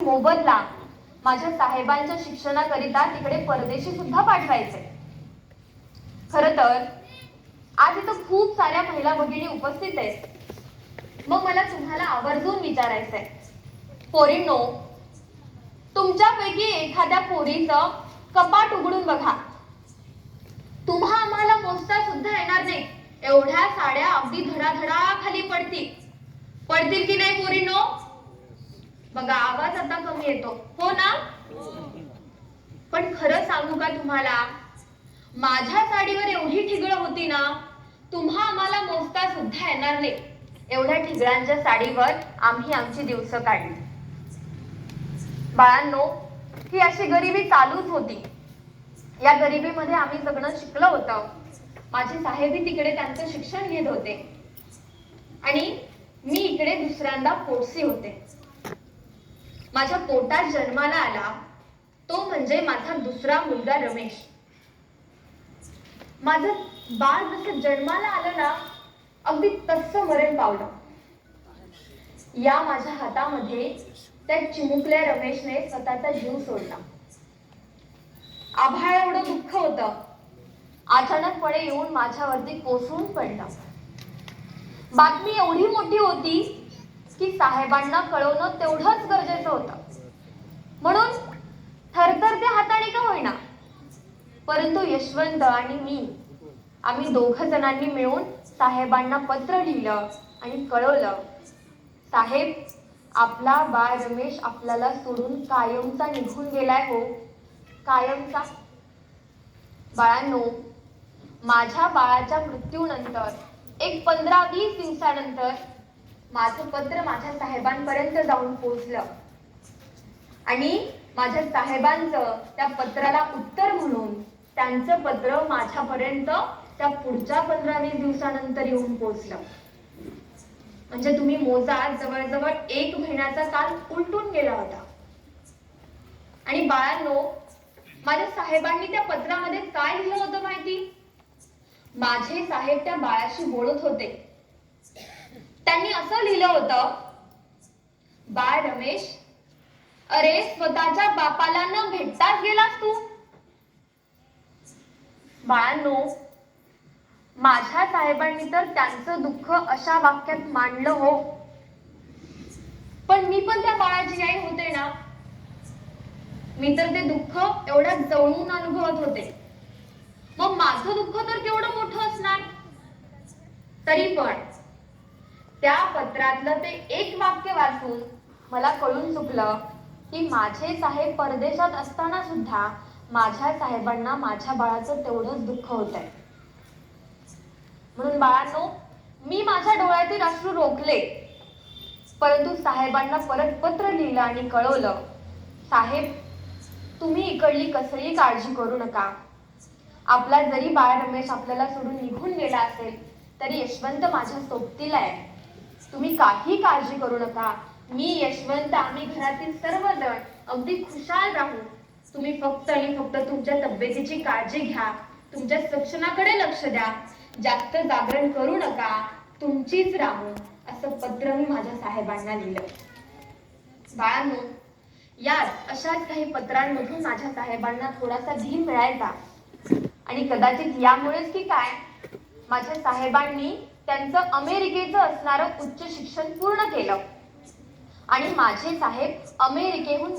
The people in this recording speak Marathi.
मोबदला माझ्या साहेबांच्या शिक्षणाकरिता तिकडे परदेशी सुद्धा पाठवायचे. खर तर आज इथं खूप साऱ्या महिला भगिनी उपस्थित आहेत. मग मला तुम्हाला आवर्जून विचारायचंय, पोरींनो, तुमच्यापैकी एखाद्या पोरीचं कपाट उघडून बघा. तुम्हा आम्हाला मोजता सुद्धा येणार नाही एवढ्या साड्या अगदी धडाधडा खाली पडतील की नाही पोरींनो? बघा, आवाज आता कमी येतो, हो ना? पण खरं सांगू का तुम्हाला, माझ्या साडीवर एवढी ठिगळं होती ना, तुम्हा आम्हाला मोजता सुद्धा येणार नाही एवढ्या ठिगळांच्या साडीवर आम्ही आमची दिवस काढली. बाळांनो, ही अशी गरिबी चालूच होती. या गरिबीमध्ये आम्ही जगणं शिकलं होतं. माझे साहेबी तिकडे त्यांचं शिक्षण घेत होते आणि मी इकडे दुसऱ्यांदा पोटसी होते. माझ्या पोटात जन्माला आला तो म्हणजे माझा दुसरा मुलगा रमेश. माझं बाळ जसं जन्माला आलं ना, अगदी तसं मरण पावलं. या माझ्या हातामध्ये त्या चिमुकल्या रमेशने स्वतःचा जीव सोडला. आभाळ एवढं दुःख होतं, अचानकपणे येऊन माझ्यावरती कोसळून पडलं. बातमी एवढी मोठी होती की साहेबांना कळवणं तेवढंच गरजेचं होतं. म्हणून थरथरत्या हाताने का होईना, परंतु यशवंत आणि आम्ही दोघं जणांनी मिळून साहेबांना पत्र लिहिलं आणि कळवलं, साहेब, आपला बाळ रमेश आपल्याला सोडून कायमचा निघून गेलाय हो, कायमचा. बाळांनो, माझ्या बाळाच्या मृत्यूनंतर एक 15-20 दिवसानंतर माझं पत्र माझ्या साहेबांपर्यंत जाऊन पोहोचलं आणि माझ्या साहेबांचं त्या पत्राला उत्तर म्हणून त्यांचं पत्र माझ्यापर्यंत त्या पुढच्या 15-20 दिवसानंतर येऊन पोहोचलं. म्हणजे तुम्ही मोजा, जवळजवळ 1 महिन्याचा काल उलटून गेला होता. आणि बाळांनो, माझ्या साहेबांनी त्या पत्रामध्ये काय लिहिलं होतं माहिती? माझे साहेब त्या बाळाशी बोलत होते. त्यांनी असं लिहिलं होतं, बाळ रमेश, अरे स्वतःच्या बापाला न भेटताच गेलास तू. बाळांनो, माझ्या साहेबांनी तर त्यांचं दुःख अशा वाक्यात मांडलं हो. पण मी पण त्या बाळाची आई होते ना, मी तर ते दुःख एवढ्या जवळून अनुभवत होते. मग माझं दुःख तर केवढं मोठं असणार. तरी पण त्या पत्रातलं ते एक वाक्य वाचून मला कळून चुकलं की माझे साहेब परदेशात असताना सुद्धा माझ्या साहेबांना माझ्या बाळाचं तेवढंच दुःख होतंय. म्हणून बाळांनो, मी माझ्या डोळ्यातील अश्रू रोखले, परंतु साहेबांना परत पत्र लिहिलं आणि कळवलं, साहेब, तुम्ही इकडली कसलीही काळजी करू नका. आपला जरी बाळ रमेश आपल्याला सोडून निघून गेला असेल तरी यशवंत माझ्या सोबतीला आहे. तुम्ही काही काळजी करू नका. मी, यशवंत, आम्ही घरातील सर्वजण अगदी खुशाल राहू. तुम्ही फक्त आणि फक्त तुमच्या तब्येतीची काळजी घ्या, तुमच्या शिक्षणाकडे लक्ष द्या, जास्त जागरण करू नका, तुमचीच राहू, असं पत्र मी माझ्या साहेबांना लिहिलं. बाळांनो, याच अशाच काही पत्रांमधून माझ्या साहेबांना थोडासा धीर मिळायचा. आणि कदाचित यामुळेच की काय, माझ्या साहेबांनी त्यांचं अमेरिकेचं असणारं उच्च शिक्षण पूर्ण केलं आणि माझे साहेब अमेरिकेहून